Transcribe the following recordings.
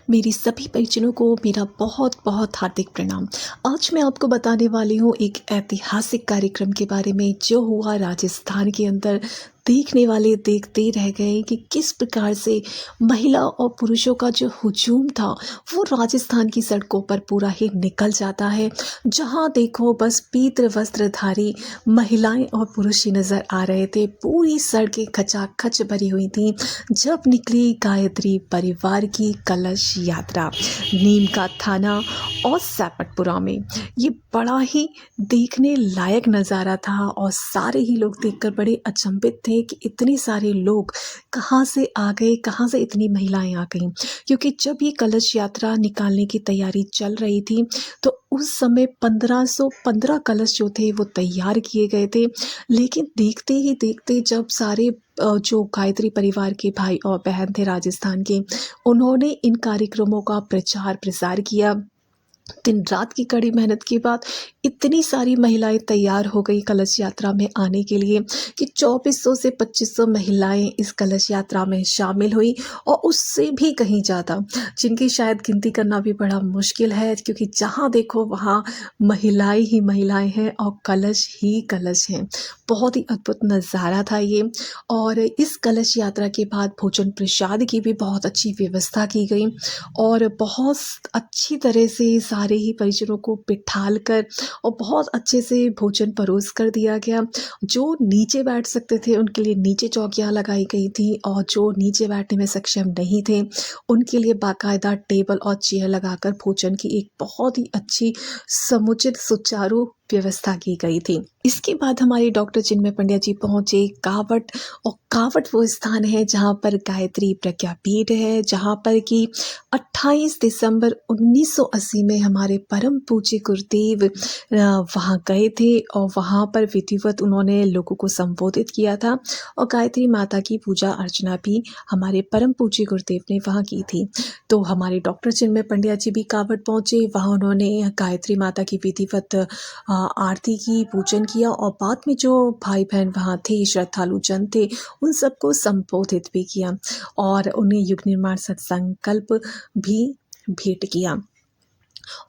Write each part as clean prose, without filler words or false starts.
मेरी सभी परिजनों को मेरा बहुत बहुत हार्दिक प्रणाम। आज मैं आपको बताने वाली हूँ एक ऐतिहासिक कार्यक्रम के बारे में जो हुआ राजस्थान के अंदर। देखने वाले देखते रह गए कि किस प्रकार से महिला और पुरुषों का जो हुजूम था वो राजस्थान की सड़कों पर पूरा ही निकल जाता है। जहाँ देखो बस पीत वस्त्रधारी महिलाएं और पुरुष ही नजर आ रहे थे। पूरी सड़कें खचाखच भरी हुई थी जब निकली गायत्री परिवार की कलश यात्रा नीम का थाना और सैपटपुरा में। ये बड़ा ही देखने लायक नज़ारा था और सारे ही लोग देखकर बड़े अचंभित थे कि इतने सारे लोग कहाँ से आ गए, कहाँ से इतनी महिलाएं आ गईं। क्योंकि जब ये कलश यात्रा निकालने की तैयारी चल रही थी तो उस समय 1515 कलश जो थे वो तैयार किए गए थे। लेकिन देखते ही देखते जब सारे जो गायत्री परिवार के भाई और बहन थे राजस्थान के, उन्होंने इन कार्यक्रमों का प्रचार प्रसार किया। दिन रात की कड़ी मेहनत के बाद इतनी सारी महिलाएं तैयार हो गई कलश यात्रा में आने के लिए कि 2400 से 2500 महिलाएं इस कलश यात्रा में शामिल हुई और उससे भी कहीं ज़्यादा, जिनकी शायद गिनती करना भी बड़ा मुश्किल है क्योंकि जहाँ देखो वहाँ महिलाएं ही महिलाएं हैं और कलश ही कलश हैं। बहुत ही अद्भुत नज़ारा था ये। और इस कलश यात्रा के बाद भोजन प्रसाद की भी बहुत अच्छी व्यवस्था की गई और बहुत अच्छी तरह से सारे ही परिजनों को बिठाल कर और बहुत अच्छे से भोजन परोस कर दिया गया। जो नीचे बैठ सकते थे उनके लिए नीचे चौकियाँ लगाई गई थी और जो नीचे बैठने में सक्षम नहीं थे उनके लिए बाकायदा टेबल और चेयर लगाकर भोजन की एक बहुत ही अच्छी समुचित सुचारू व्यवस्था की गई थी। इसके बाद हमारे डॉक्टर चिन्मय पंड्या जी पहुंचे कावट। और कावट वो स्थान है जहां पर गायत्री प्रज्ञापीठ है, जहां पर कि 28 दिसंबर 1980 में हमारे परम पूज्य गुरुदेव वहां गए थे और वहां पर विधिवत उन्होंने लोगों को संबोधित किया था और गायत्री माता की पूजा अर्चना भी हमारे परम पूज्य गुरुदेव ने वहां की थी। तो हमारे डॉक्टर चिन्मय पंड्या जी भी कावट पहुंचे, वहां उन्होंने गायत्री माता की विधिवत आरती की, पूजन किया और बाद में जो भाई बहन वहाँ थे, श्रद्धालु जन थे, उन सबको संबोधित भी किया और उन्हें युग निर्माण सत्संकल्प भी भेंट किया।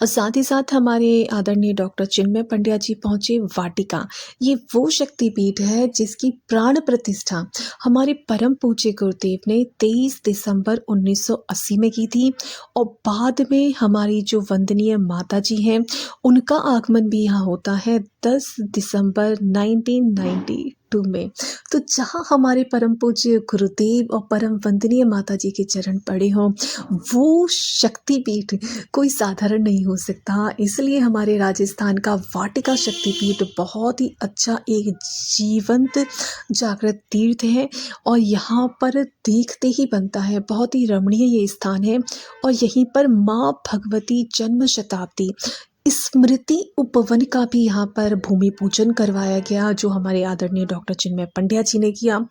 और साथ ही साथ हमारे आदरणीय डॉक्टर चिन्मय पंड्या जी पहुंचे वाटिका। ये वो शक्तिपीठ है जिसकी प्राण प्रतिष्ठा हमारे परम पूज्य गुरुदेव ने 23 दिसंबर 1980 में की थी और बाद में हमारी जो वंदनीय माता जी हैं उनका आगमन भी यहाँ होता है 10 दिसंबर 1992 में। तो जहाँ हमारे परम पूज्य गुरुदेव और परम वंदनीय माता जी के चरण पड़े हों, वो शक्तिपीठ कोई साधारण नहीं हो सकता। इसलिए हमारे राजस्थान का वाटिका शक्तिपीठ बहुत ही अच्छा एक जीवंत जागृत तीर्थ है और यहाँ पर देखते ही बनता है। बहुत ही रमणीय ये स्थान है और यहीं पर माँ भगवती जन्म शताब्दी स्मृति उपवन का भी यहाँ पर भूमि पूजन करवाया गया, जो हमारे आदरणीय डॉक्टर चिन्मय पंड्या जी ने किया।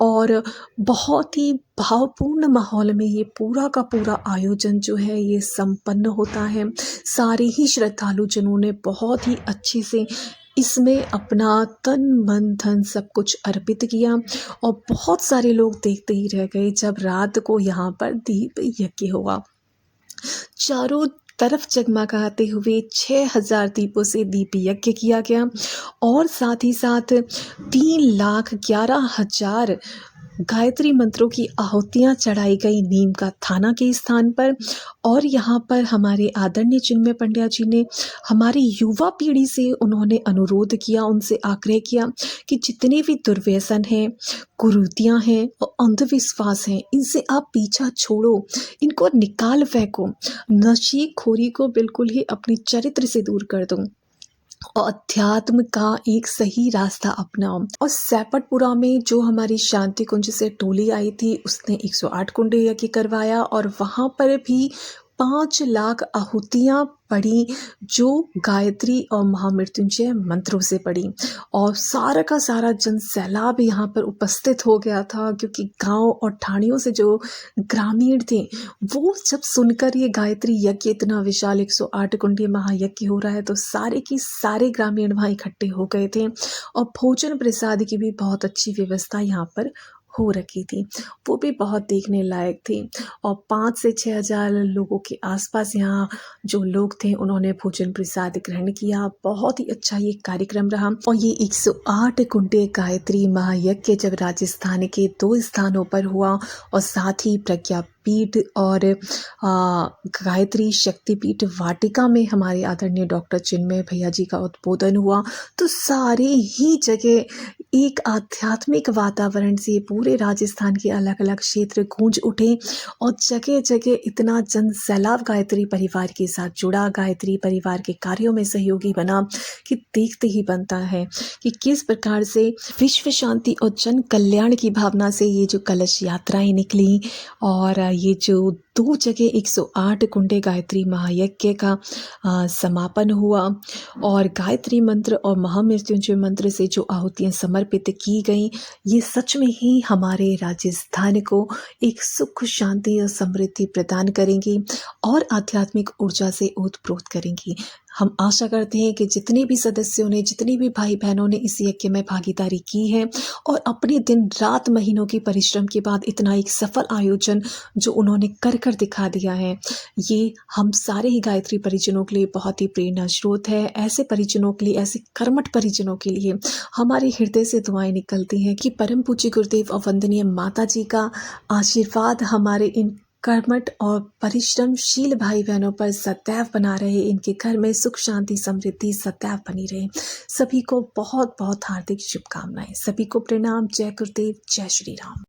और बहुत ही भावपूर्ण माहौल में ये पूरा का पूरा आयोजन जो है ये संपन्न होता है। सारे ही श्रद्धालु जनों ने बहुत ही अच्छे से इसमें अपना तन मन धन सब कुछ अर्पित किया और बहुत सारे लोग देखते ही रह गए जब रात को यहाँ पर दीप यज्ञ हुआ। चारों तरफ जगमगाते हुए 6000 दीपों से दीप यज्ञ किया गया और साथ ही साथ 3,11,000 गायत्री मंत्रों की आहुतियाँ चढ़ाई गई नीम का थाना के स्थान पर। और यहाँ पर हमारे आदरणीय चिन्मय पंड्या जी ने हमारी युवा पीढ़ी से उन्होंने अनुरोध किया, उनसे आग्रह किया कि जितने भी दुर्व्यसन हैं, कुरीतियाँ हैं और अंधविश्वास हैं, इनसे आप पीछा छोड़ो, इनको निकाल फेंको, नशीखोरी को बिल्कुल ही अपने चरित्र से दूर कर दो और अध्यात्म का एक सही रास्ता अपनाओ। और सैपटपुरा में जो हमारी शांति कुंज से टोली आई थी उसने 108 कुंड यज्ञ करवाया और वहाँ पर भी 5 लाख आहुतियाँ पड़ी जो गायत्री और महामृत्युंजय मंत्रों से पड़ी। और सारा का सारा जन सैलाब यहाँ पर उपस्थित हो गया था क्योंकि गांव और ठाणियों से जो ग्रामीण थे वो जब सुनकर ये गायत्री यज्ञ इतना विशाल 108 कुंडीय महायज्ञ हो रहा है तो सारे की सारे ग्रामीण वहाँ इकट्ठे हो गए थे और भोजन प्रसाद की भी बहुत अच्छी व्यवस्था यहाँ पर हो रखी थी, वो भी बहुत देखने लायक थी। और 5 से 6 हज़ार लोगों के आसपास यहाँ जो लोग थे उन्होंने भोजन प्रसाद ग्रहण किया। बहुत ही अच्छा ये कार्यक्रम रहा। और ये 108 कुंडे गायत्री महायज्ञ जब राजस्थान के 2 स्थानों पर हुआ और साथ ही प्रज्ञापीठ और गायत्री शक्तिपीठ वाटिका में हमारे आदरणीय डॉक्टर चिन्मय भैया जी का उद्बोधन हुआ, तो सारी ही जगह एक आध्यात्मिक वातावरण से पूरे राजस्थान के अलग-अलग क्षेत्र गूंज उठे और जगह-जगह इतना जन सैलाब गायत्री परिवार के साथ जुड़ा, गायत्री परिवार के कार्यों में सहयोगी बना कि देखते ही बनता है कि किस प्रकार से विश्व शांति और जन कल्याण की भावना से ये जो कलश यात्राएं निकली और ये जो 2 जगह 108 कुंडे गायत्री महायज्ञ का समापन हुआ और गायत्री मंत्र और महामृत्युंजय मंत्र से जो आहुतियाँ समर्पित की गईं, ये सच में ही हमारे राजस्थान को एक सुख, शांति और समृद्धि प्रदान करेंगी और आध्यात्मिक ऊर्जा से ओतप्रोत करेंगी। हम आशा करते हैं कि जितने भी सदस्यों ने, जितने भी भाई-बहनों ने इस यज्ञ में भागीदारी की है और अपने दिन-रात महीनों के परिश्रम के बाद इतना एक सफल आयोजन जो उन्होंने कर दिखा दिया है, ये हम सारे ही गायत्री परिजनों के लिए बहुत ही प्रेरणा स्रोत है। ऐसे परिजनों के लिए, ऐसे कर्मठ परिजनों के लिए हमारे हृदय से दुआएं निकलती हैं कि परम पूज्य गुरुदेव और वंदनीय माता जी का आशीर्वाद हमारे इन कर्मठ और परिश्रमशील भाई बहनों पर सदैव बना रहे, इनके घर में सुख, शांति, समृद्धि सदैव बनी रहे। सभी को बहुत बहुत हार्दिक शुभकामनाएं। सभी को प्रणाम। जय गुरुदेव, जय श्री राम।